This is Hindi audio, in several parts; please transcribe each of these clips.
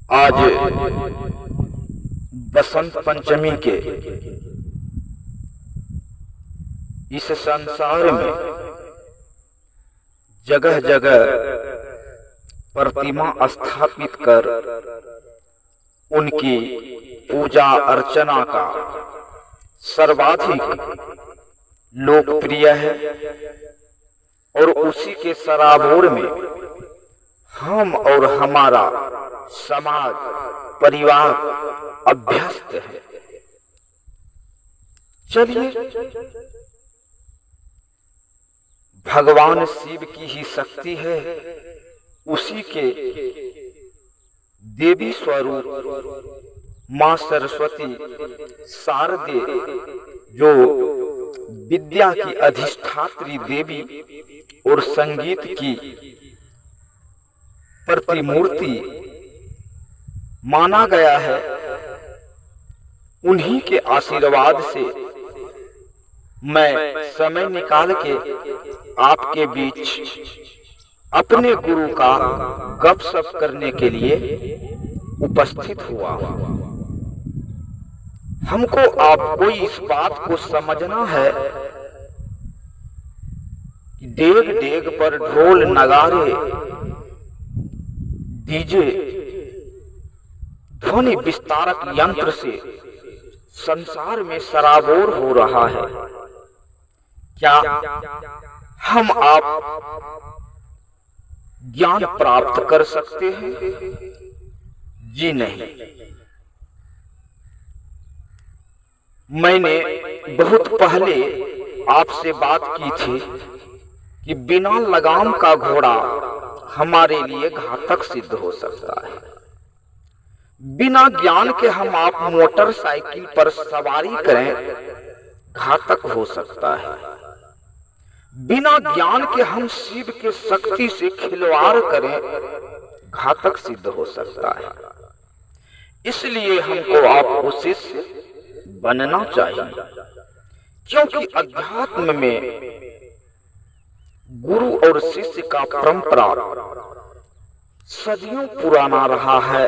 आज बसंत पंचमी के इस संसार में जगह जगह प्रतिमा स्थापित कर उनकी पूजा अर्चना का सर्वाधिक लोकप्रिय है और उसी के सराबोर में हम और हमारा समाज परिवार अभ्यस्त है। चलिए भगवान शिव की ही शक्ति है, उसी के देवी स्वरूप मां सरस्वती शारदे जो विद्या की अधिष्ठात्री देवी और संगीत की प्रतिमूर्ति माना गया है, उन्हीं के आशीर्वाद से मैं समय निकाल के आपके बीच अपने गुरु का गपशप करने के लिए उपस्थित हुआ हूं। हमको आपको इस बात को समझना है कि डेग डेग पर ढोल नगारे डीजे ध्वनि विस्तारक यंत्र से संसार में सराबोर हो रहा है। क्या हम आप ज्ञान प्राप्त कर सकते हैं? जी नहीं। मैंने बहुत पहले आपसे बात की थी कि बिना लगाम का घोड़ा हमारे लिए घातक सिद्ध हो सकता है। बिना ज्ञान के हम आप मोटरसाइकिल पर सवारी करें, घातक हो सकता है। बिना ज्ञान के हम शिव के शक्ति से खिलवाड़ करें, घातक सिद्ध हो सकता है। इसलिए हमको आपको शिष्य बनना चाहिए, क्योंकि अध्यात्म में गुरु और शिष्य का परंपरा सदियों पुराना रहा है।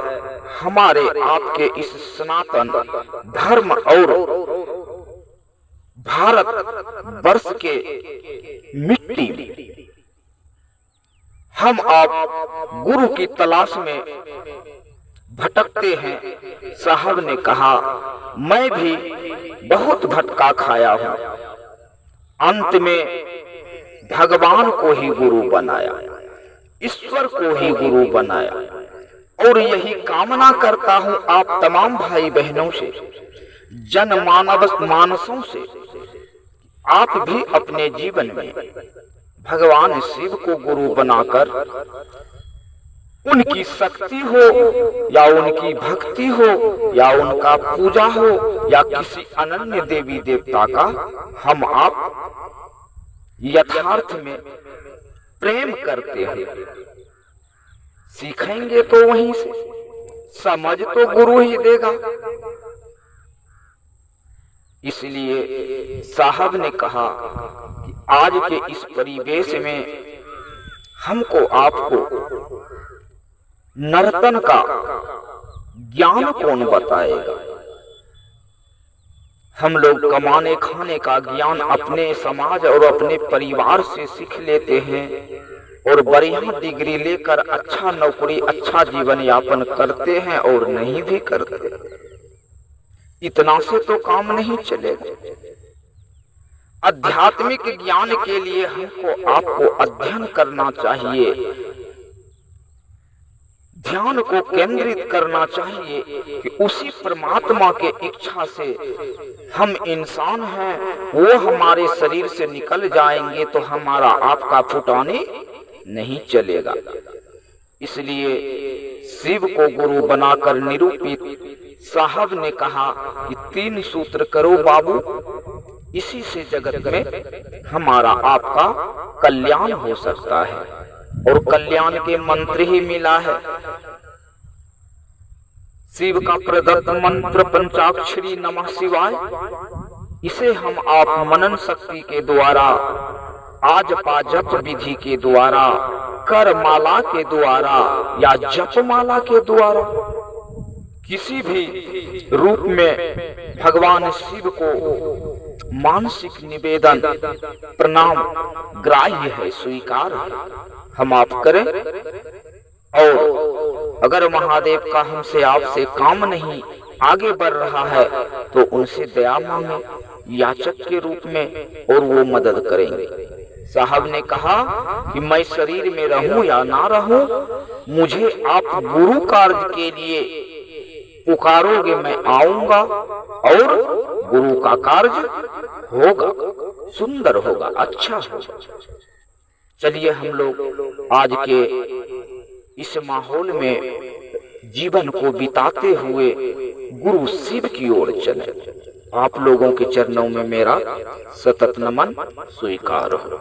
हमारे आपके इस सनातन धर्म और भारत वर्ष के मिट्टी में हम आप गुरु की तलाश में भटकते हैं। साहब ने कहा, मैं भी बहुत भटका खाया हूं, अंत में भगवान को ही गुरु बनाया, ईश्वर को ही गुरु बनाया। और यही कामना करता हूं आप तमाम भाई बहनों से, मानसों से, आप भी अपने जीवन में भगवान शिव को गुरु बनाकर उनकी शक्ति हो या उनकी भक्ति हो या उनका पूजा हो या किसी अनन्य देवी देवता का हम आप यथार्थ में प्रेम करते हैं। सीखेंगे तो वहीं से, समझ तो गुरु ही देगा। इसलिए साहब ने कहा कि आज के इस परिवेश में हमको आपको नर्तन का ज्ञान कौन बताएगा? हम लोग कमाने खाने का ज्ञान अपने समाज और अपने परिवार से सीख लेते हैं और बढ़िया डिग्री लेकर अच्छा नौकरी, अच्छा जीवन यापन करते हैं और नहीं भी करते। इतना से तो काम नहीं चलेगा। आध्यात्मिक ज्ञान के लिए हमको आपको अध्ययन करना चाहिए, ध्यान को केंद्रित करना चाहिए कि उसी परमात्मा के इच्छा से हम इंसान हैं, वो हमारे शरीर से निकल जाएंगे तो हमारा आपका फुटाने नहीं चलेगा। इसलिए शिव को गुरु बनाकर निरूपित साहब ने कहा कि 3 सूत्र करो बाबू, इसी से जगत में हमारा आपका कल्याण हो सकता है। और कल्याण के मंत्र ही मिला है। शिव का प्रदत्त मंत्र पंचाक्षरी नमः शिवाय, इसे हम आप मनन शक्ति के द्वारा, आज पाजप विधि के द्वारा, कर माला के द्वारा या जप माला के द्वारा किसी भी रूप में भगवान शिव को मानसिक निवेदन प्रणाम ग्राह्य है, स्वीकार है, हम आप करें। और अगर महादेव का हमसे आपसे काम नहीं आगे बढ़ रहा है तो उनसे दया मांगे याचक के रूप में और वो मदद करेंगे। साहब ने कहा कि मैं शरीर में रहूं या ना रहूं, मुझे आप गुरु कार्य के लिए पुकारोगे, मैं आऊंगा और गुरु का कार्य होगा, सुंदर होगा, अच्छा होगा। चलिए हम लोग आज के इस माहौल में जीवन को बिताते हुए गुरु शिव की ओर चले। आप लोगों के चरणों में मेरा सतत नमन स्वीकार हो।